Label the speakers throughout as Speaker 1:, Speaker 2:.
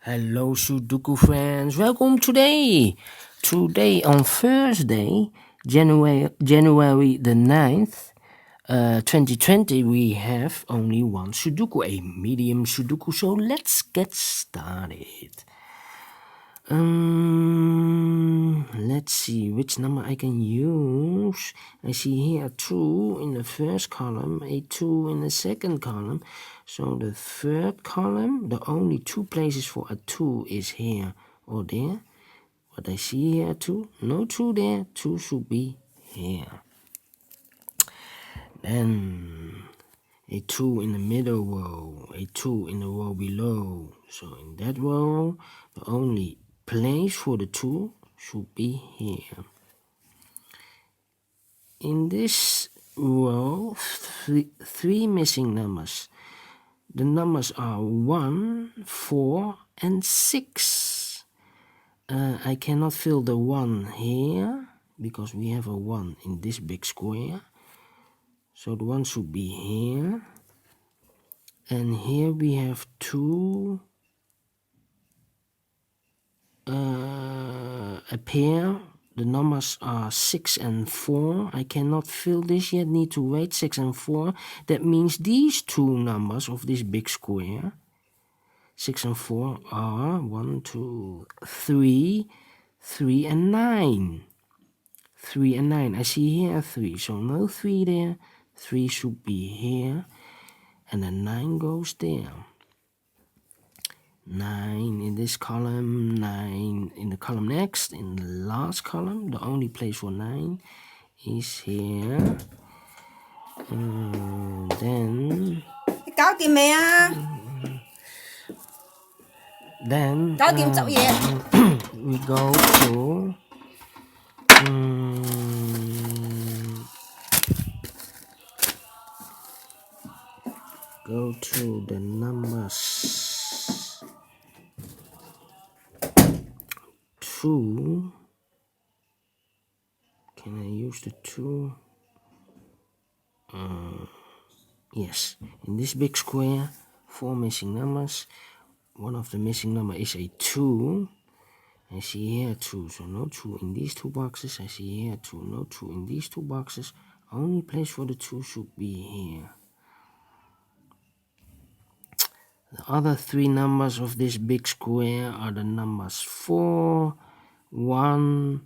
Speaker 1: Hello Sudoku friends, welcome today. Today on Thursday, January the 9th, 2020, we have only one Sudoku, a medium Sudoku, so let's get started. Let's see which number I can use. I see here 2 in the first column, a 2 in the second column. So the third column, the only 2 places for a 2 is here or there. But I see here 2, no 2 there, 2 should be here. Then a 2 in the middle row, a 2 in the row below. So in that row, the only place for the 2 should be here. In this row, three missing numbers. The numbers are 1, 4, and 6. I cannot fill the 1 here because we have a 1 in this big square. So the 1 should be here. And here we have 2, a pair. The numbers are 6 and 4. I cannot fill this yet, need to wait. 6 and 4. That means these 2 numbers of this big square, 6 and 4, are 1, 2, 3, 3 and 9. 3 and 9. I see here 3, so no 3 there. 3 should be here. And the 9 goes there. 9 in this column, 9 in the column next, in the last column. The only place for 9 is here. Then we go to the numbers 2. Can I use the 2? Yes, in this big square, 4 missing numbers. One of the missing number is a 2. I see here 2, so no 2 in these 2 boxes. I see here 2, no 2 in these 2 boxes. Only place for the 2 should be here. The other 3 numbers of this big square are the numbers 4, 1,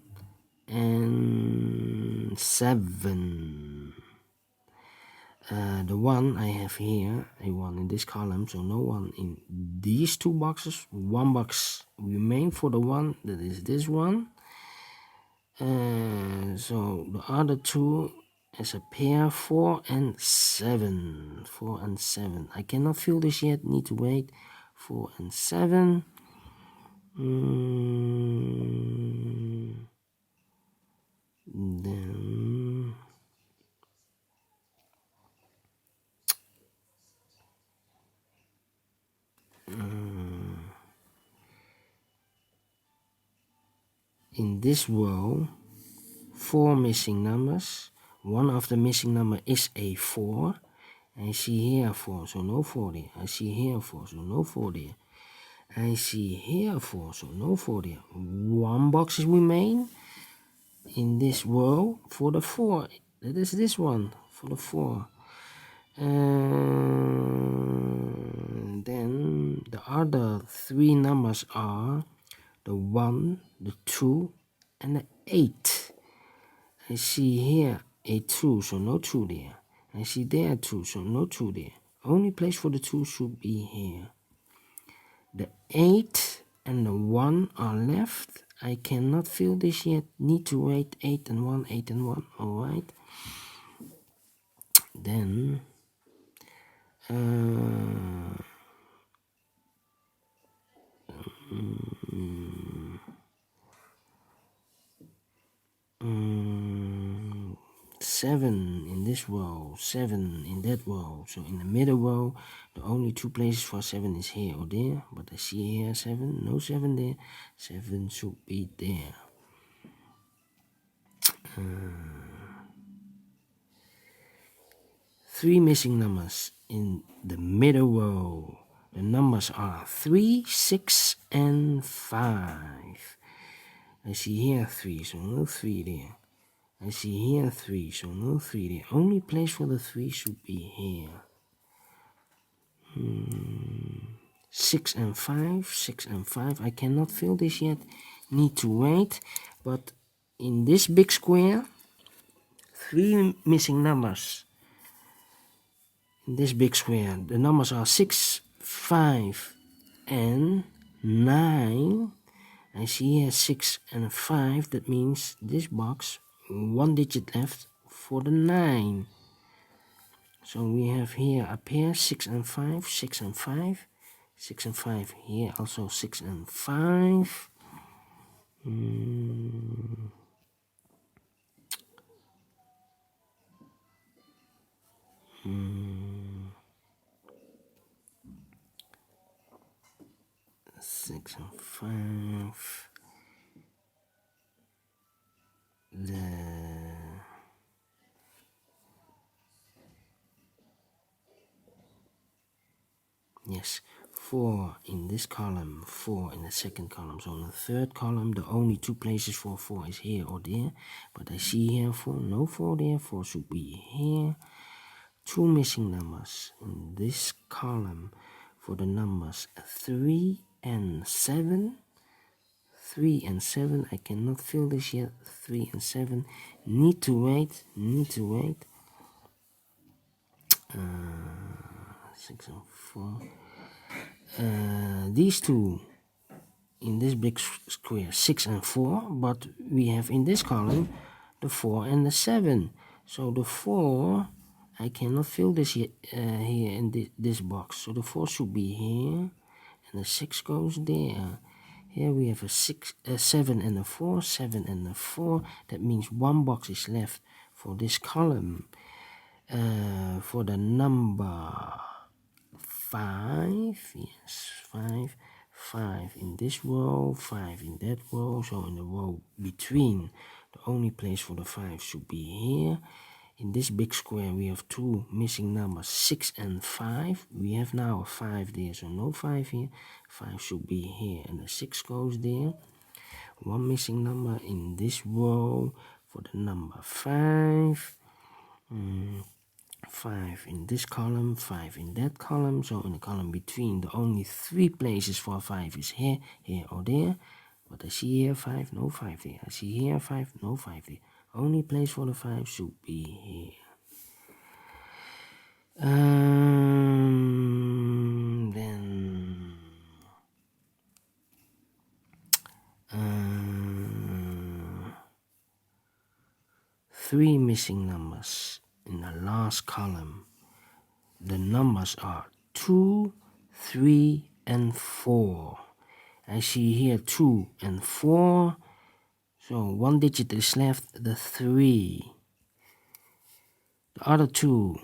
Speaker 1: and 7. The 1 I have here, a 1 in this column, so no 1 in these 2 boxes. 1 box remain for the 1, that is this one. So the other 2 is a pair, 4 and 7. 4 and 7. I cannot fill this yet, need to wait. 4 and 7. Then in this row, 4 missing numbers. One of the missing number is a 4. I see here 4, so no 4 there. I see here 4, so no 4 there. I see here 4, so no 4 there. 1 box remain in this row for the 4. That is this one for the 4. And then the other 3 numbers are the 1, the 2, and the 8. I see here a 2, so no 2 there. I see there 2, so no 2 there. Only place for the 2 should be here. The 8 and the 1 are left. I cannot fill this yet. Need to wait. 8 and 1, 8 and 1. Alright. Then 7 in this row, 7 in that row. So in the middle row, the only 2 places for 7 is here or there. But I see here 7, no 7 there. 7 should be there. 3 missing numbers in the middle row. The numbers are 3, 6, and 5. I see here 3, so no 3 there. I see here 3, so no 3 there. Only place for the 3 should be here. 6 and 5, 6 and 5. I cannot fill this yet. Need to wait. But in this big square, 3 missing numbers. In this big square, the numbers are 6, 5, and 9. I see here 6 and 5. That means this box, 1 digit left for the 9. So we have here a pair 6 and 5, 6 and 5, 6 and 5. Here also 6 and 5. 6 and 5. Yes, 4 in this column, 4 in the second column. So in the third column, the only 2 places for 4 is here or there. But I see here 4, no 4 there, 4 should be here. 2 missing numbers in this column for the numbers 3 and 7. 3 and 7, I cannot fill this yet. 3 and 7, need to wait. 6 and 4. These two in this big square, 6 and 4, but we have in this column the 4 and the 7. So the 4, I cannot fill this here in this box. So the 4 should be here, and the 6 goes there. Here we have a 7 and a 4, 7 and a 4. That means 1 box is left for this column. For the number 5, yes, 5 in this row, 5 in that row. So in the row between, the only place for the 5 should be here. In this big square we have 2 missing numbers, 6 and 5. We have now a 5 there, so no 5 here. 5 should be here, and the 6 goes there. 1 missing number in this row for the number 5. 5 in this column, 5 in that column. So in the column between, the only 3 places for 5 is here, here or there. But I see here 5, no 5 there. I see here 5, no 5 there. Only place for the 5 should be here. Then 3 missing numbers in the last column. The numbers are 2, 3, and 4. I see here 2 and 4. So 1 digit is left, the 3. The other 2,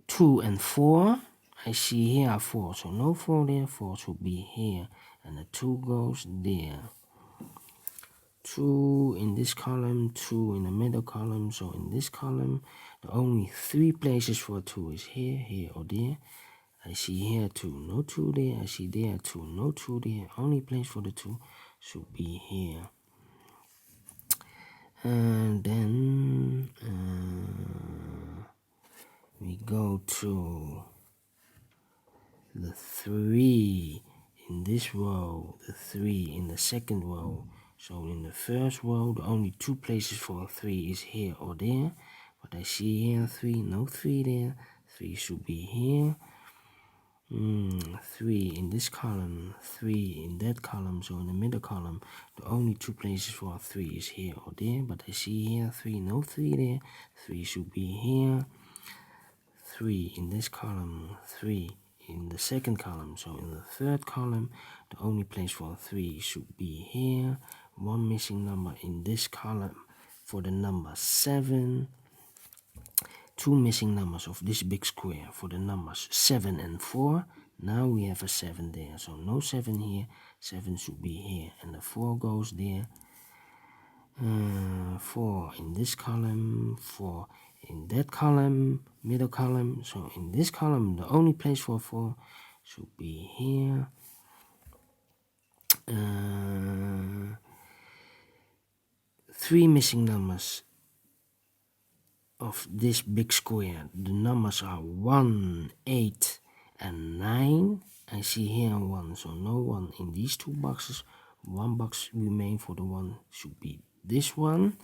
Speaker 1: 2 and 4. I see here are 4. So no 4 there, 4 should be here. And the 2 goes there. 2 in this column, 2 in the middle column. So in this column, the only 3 places for 2 is here, here or there. I see here 2, no 2 there. I see there 2, no 2 there. Only place for the 2 should be here. And then we go to the 3 in this row, the 3 in the second row. So in the first row, the only 2 places for 3 is here or there. But I see here 3, no 3 there. 3 should be here. 3 in this column, 3 in that column. So in the middle column, the only 2 places for 3 is here or there. But I see here 3, no 3 there. 3 should be here. 3 in this column, 3 in the second column. So in the third column, the only place for 3 should be here. 1 missing number in this column for the number 7. 2 missing numbers of this big square for the numbers 7 and 4. Now we have a 7 there, so no 7 here. 7 should be here, and the 4 goes there. 4 in this column, 4 in that column, middle column. So in this column, the only place for 4 should be here. 3 missing numbers of this big square. The numbers are 1, 8, and 9. I see here 1, so no 1 in these 2 boxes. 1 box remain for the 1 should be this one.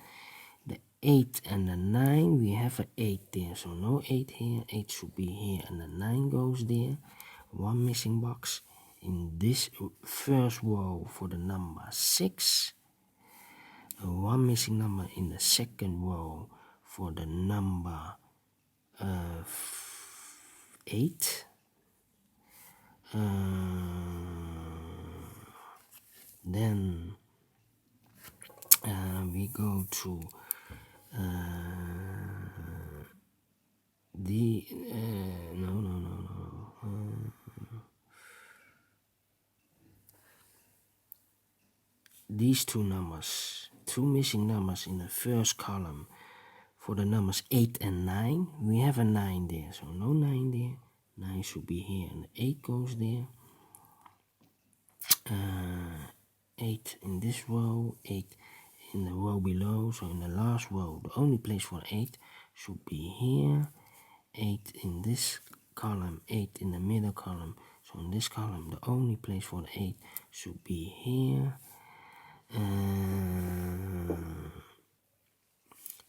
Speaker 1: The 8 and the 9, we have an 8 there, so no 8 here. 8 should be here, and the 9 goes there. 1 missing box in this first row for the number 6. 1 missing number in the second row for the number 8. Then we go to these 2 numbers, 2 missing numbers in the first column for the numbers 8 and 9. We have a 9 there, so no 9 there. 9 should be here, and the 8 goes there. 8 in this row, 8 in the row below, so in the last row, the only place for 8 should be here. 8 in this column, 8 in the middle column, so in this column, the only place for the 8 should be here.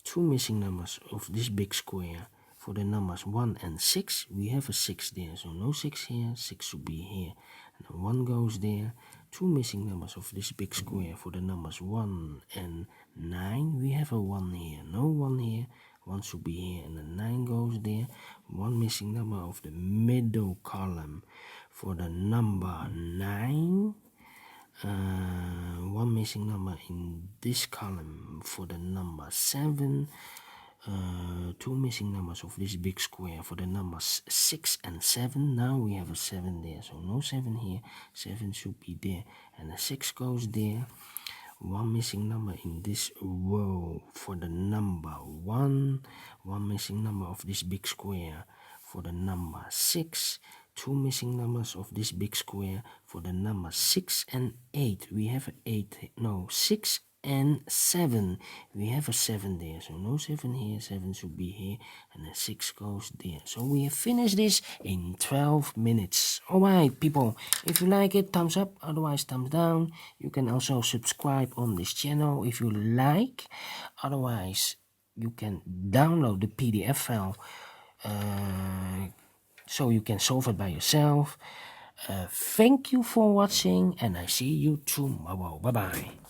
Speaker 1: 2 missing numbers of this big square for the numbers 1 and 6. We have a 6 there, so no 6 here. 6 should be here, and the 1 goes there. 2 missing numbers of this big square for the numbers 1 and 9. We have a 1 here, no 1 here. 1 should be here, and the 9 goes there. 1 missing number of the middle column for the number 9. 1 missing number in this column for the number 7. 2 missing numbers of this big square for the numbers 6 and 7. Now we have a 7 there, so no 7 here. 7 should be there, and the 6 goes there. 1 missing number in this row for the number 1. 1 missing number of this big square for the number 6. 2 missing numbers of this big square for the number 6 and 8. We have a 8, no, 6 and 7. We have a 7 there, so no 7 here. 7 should be here, and the 6 goes there. So we have finished this in 12 minutes. Alright, people, if you like it, thumbs up, otherwise thumbs down. You can also subscribe on this channel if you like. Otherwise, you can download the PDF file so you can solve it by yourself. Thank you for watching, and I see you tomorrow. Bye bye.